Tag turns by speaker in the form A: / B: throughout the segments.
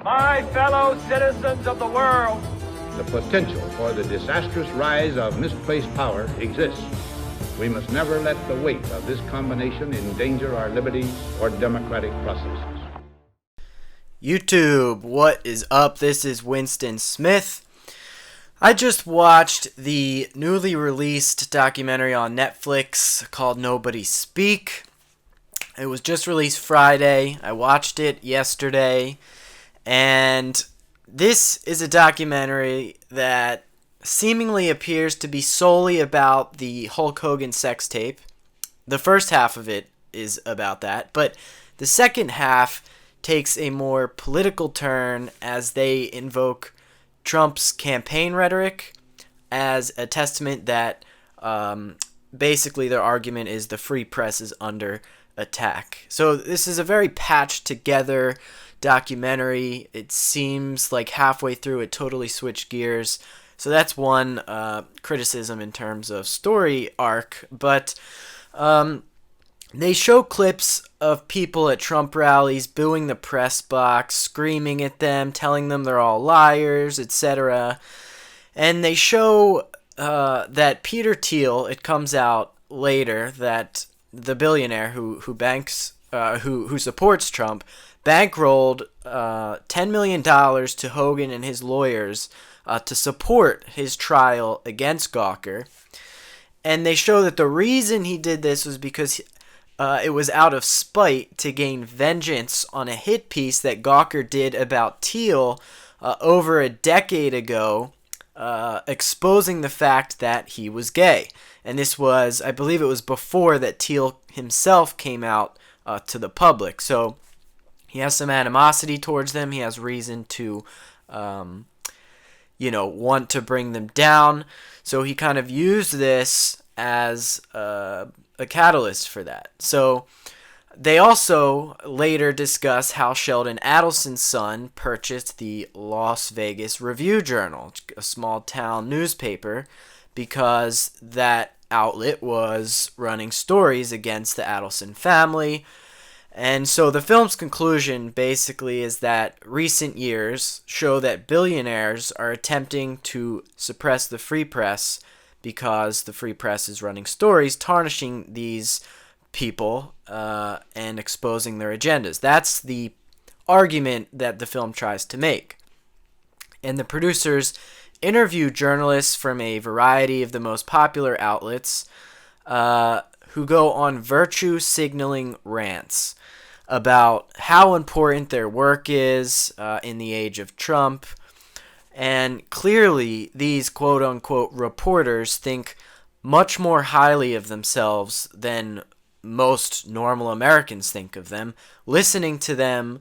A: My fellow citizens of the world,
B: the potential for the disastrous rise of misplaced power exists. We must never let the weight of this combination endanger our liberties or democratic processes.
C: YouTube, what is up? This is Winston Smith. I just watched the newly released documentary on Netflix called Nobody Speak. It was just released Friday. I watched it yesterday. And this is a documentary that seemingly appears to be solely about the Hulk Hogan sex tape. The first half of it is about that. But the second half takes a more political turn as they invoke Trump's campaign rhetoric as a testament that basically their argument is the free press is under attack. So this is a very patched together documentary. It seems like halfway through it totally switched gears. So that's one criticism in terms of story arc. But they show clips of people at Trump rallies booing the press box, screaming at them, telling them they're all liars, etc. And they show that Peter Thiel, it comes out later that the billionaire who supports Trump, bankrolled $10 million to Hogan and his lawyers to support his trial against Gawker. And they show that the reason he did this was because it was out of spite to gain vengeance on a hit piece that Gawker did about Thiel over a decade ago, exposing the fact that he was gay. And this was, I believe it was before that Thiel himself came out to the public. So he has some animosity towards them. He has reason to, want to bring them down. So he kind of used this as a catalyst for that. So they also later discuss how Sheldon Adelson's son purchased the Las Vegas Review-Journal, a small town newspaper, because that outlet was running stories against the Adelson family. And so the film's conclusion basically is that recent years show that billionaires are attempting to suppress the free press because the free press is running stories tarnishing these people and exposing their agendas. That's the argument that the film tries to make. And the producers interview journalists from a variety of the most popular outlets who go on virtue signaling rants about how important their work is in the age of Trump. And clearly, these quote-unquote reporters think much more highly of themselves than most normal Americans think of them. Listening to them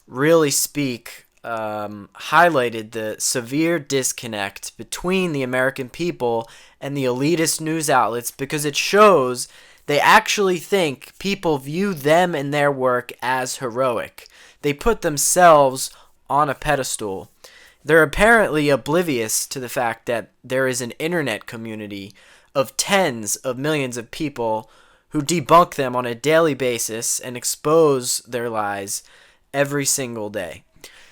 C: really speak highlighted the severe disconnect between the American people and the elitist news outlets, because it shows they actually think people view them and their work as heroic. They put themselves on a pedestal. They're apparently oblivious to the fact that there is an internet community of tens of millions of people who debunk them on a daily basis and expose their lies every single day.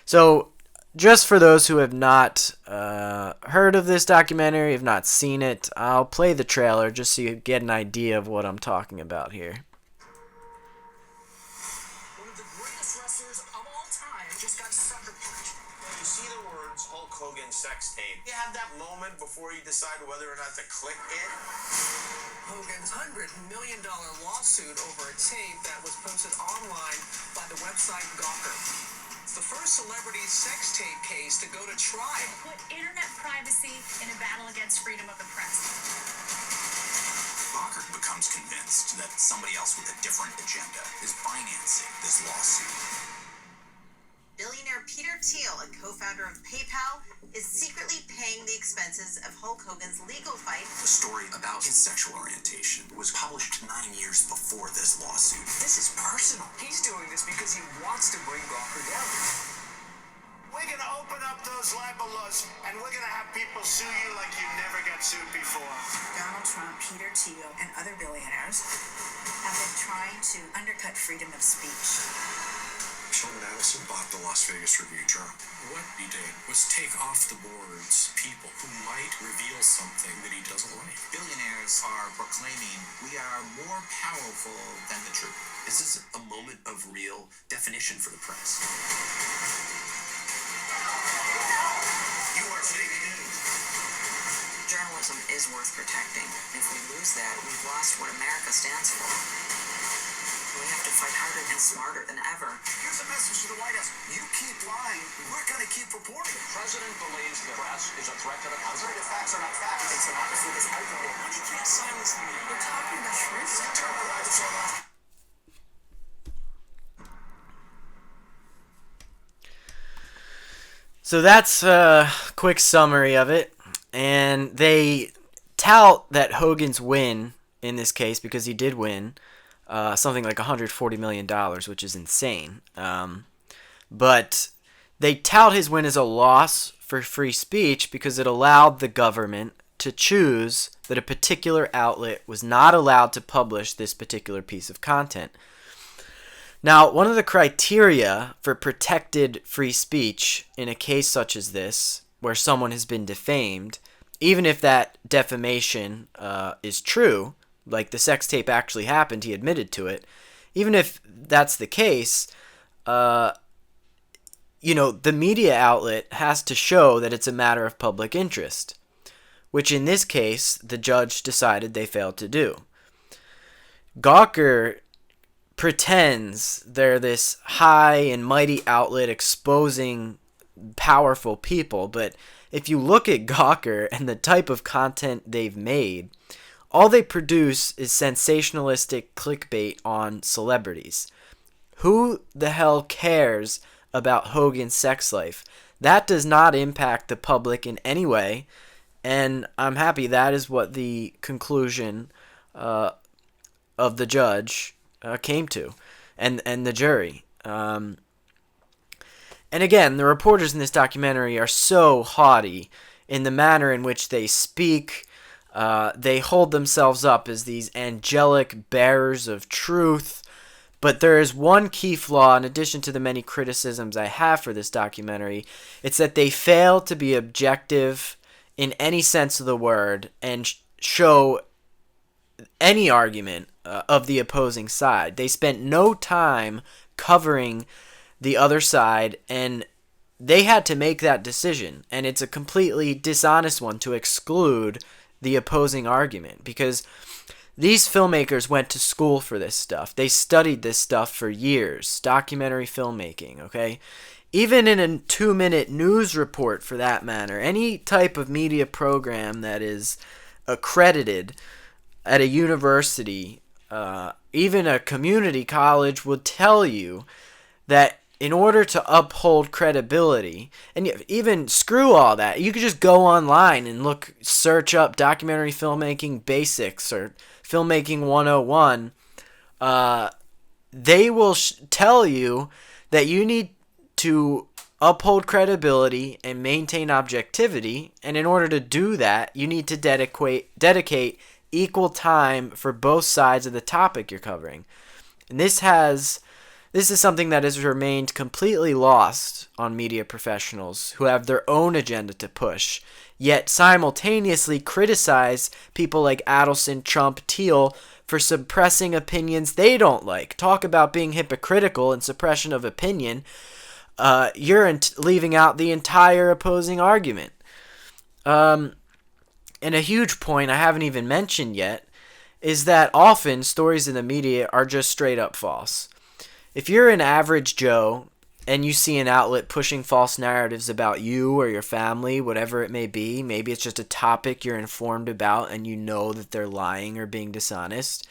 C: So, just for those who have not heard of this documentary, have not seen it, I'll play the trailer just so you get an idea of what I'm talking about here.
D: One of the greatest wrestlers of all time just got sucker punched.
E: When you see the words Hulk Hogan sex tape, you have that moment before you decide whether or not to click it.
D: Hogan's $100 million lawsuit over a tape that was posted online by the website Gawker. It's the first celebrity sex tape case to go to trial.
F: Put internet privacy in a battle against freedom of the press.
G: Gawker becomes convinced that somebody else with a different agenda is financing this lawsuit.
H: Billionaire Peter Thiel, a co-founder of PayPal, is secretly paying the expenses of Hulk Hogan's legal fight.
G: The story about his sexual orientation was published 9 years before this lawsuit.
D: This is personal. He's doing this because he wants to bring Gawker down.
E: We're going to open up those libel laws, and we're going to have people sue you like you never got sued before.
H: Donald Trump, Peter Thiel, and other billionaires have been trying to undercut freedom of speech.
D: Sean and Addison bought the Las Vegas Review-Journal.
G: What he did was take off the boards people who might reveal something that he doesn't like. Billionaires are proclaiming we are more powerful than the truth.
I: This is a moment of real definition for the press.
E: You are fake news.
H: Journalism is worth protecting. If we lose that, we've lost what America stands for. We have to fight harder and smarter than ever.
E: Here's a message to the White House. You keep lying, we're going to keep reporting.
A: The president believes the press is a threat to the country.
E: Alternative facts are not facts. It's the opposite is alcohol.
H: You can't silence the media. We're talking about truth.
C: So that's a quick summary of it. And they tout that Hogan's win in this case, because he did win, something like $140 million, which is insane. But they tout his win as a loss for free speech because it allowed the government to choose that a particular outlet was not allowed to publish this particular piece of content. Now, one of the criteria for protected free speech in a case such as this, where someone has been defamed, even if that defamation is true, like the sex tape actually happened, he admitted to it, even if that's the case, the media outlet has to show that it's a matter of public interest, which in this case, the judge decided they failed to do. Gawker pretends they're this high and mighty outlet exposing powerful people, but if you look at Gawker and the type of content they've made, all they produce is sensationalistic clickbait on celebrities. Who the hell cares about Hogan's sex life? That does not impact the public in any way, and I'm happy that is what the conclusion of the judge came to, and the jury. And again, the reporters in this documentary are so haughty in the manner in which they speak. They hold themselves up as these angelic bearers of truth. But there is one key flaw, in addition to the many criticisms I have for this documentary. It's that they fail to be objective in any sense of the word and show any argument of the opposing side. They spent no time covering the other side, and they had to make that decision. And it's a completely dishonest one to exclude the opposing argument, because these filmmakers went to school for this stuff. They studied this stuff for years, documentary filmmaking, okay? Even in a 2-minute news report, for that matter, any type of media program that is accredited at a university, even a community college, would tell you that in order to uphold credibility, and even screw all that, you could just go online and search up documentary filmmaking basics or filmmaking 101. They will tell you that you need to uphold credibility and maintain objectivity, and in order to do that, you need to dedicate equal time for both sides of the topic you're covering. And this is something that has remained completely lost on media professionals who have their own agenda to push, yet simultaneously criticize people like Adelson, Trump, Thiel for suppressing opinions they don't like. Talk about being hypocritical and suppression of opinion. You're leaving out the entire opposing argument. And a huge point I haven't even mentioned yet is that often stories in the media are just straight up false. If you're an average Joe and you see an outlet pushing false narratives about you or your family, whatever it may be, maybe it's just a topic you're informed about and you know that they're lying or being dishonest,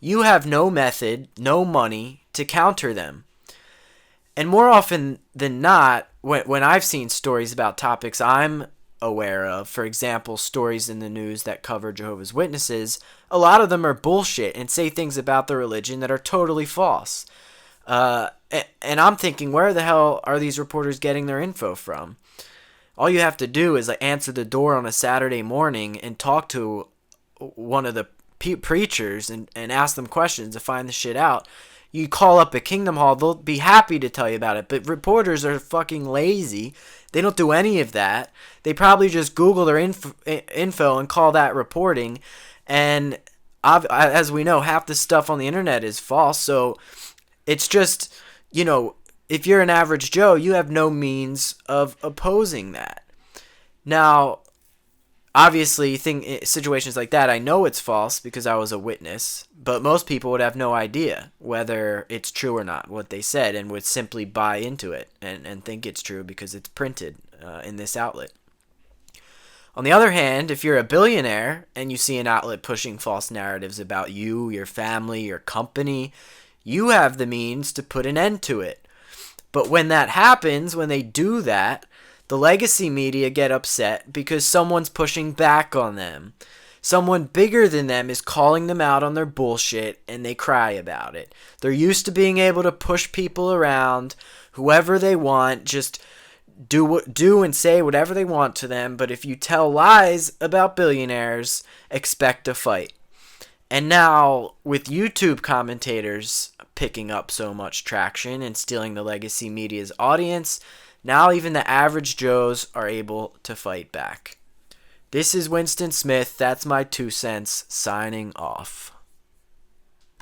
C: you have no method, no money to counter them. And more often than not, when I've seen stories about topics I'm aware of, for example, stories in the news that cover Jehovah's Witnesses, a lot of them are bullshit and say things about the religion that are totally false. And I'm thinking, where the hell are these reporters getting their info from? All you have to do is answer the door on a Saturday morning and talk to one of the preachers and ask them questions to find the shit out. You call up a Kingdom Hall, they'll be happy to tell you about it. But reporters are fucking lazy. They don't do any of that. They probably just Google their info and call that reporting. And as we know, half the stuff on the internet is false. So it's just, if you're an average Joe, you have no means of opposing that. Now, obviously, situations like that, I know it's false because I was a witness, but most people would have no idea whether it's true or not, what they said, and would simply buy into it and think it's true because it's printed in this outlet. On the other hand, if you're a billionaire and you see an outlet pushing false narratives about you, your family, your company, you have the means to put an end to it. But when that happens, when they do that, the legacy media get upset because someone's pushing back on them. Someone bigger than them is calling them out on their bullshit, and they cry about it. They're used to being able to push people around, whoever they want, just do and say whatever they want to them. But if you tell lies about billionaires, expect a fight. And now, with YouTube commentators picking up so much traction and stealing the legacy media's audience, now even the average Joes are able to fight back. This is Winston Smith. That's my 2 cents. Signing off.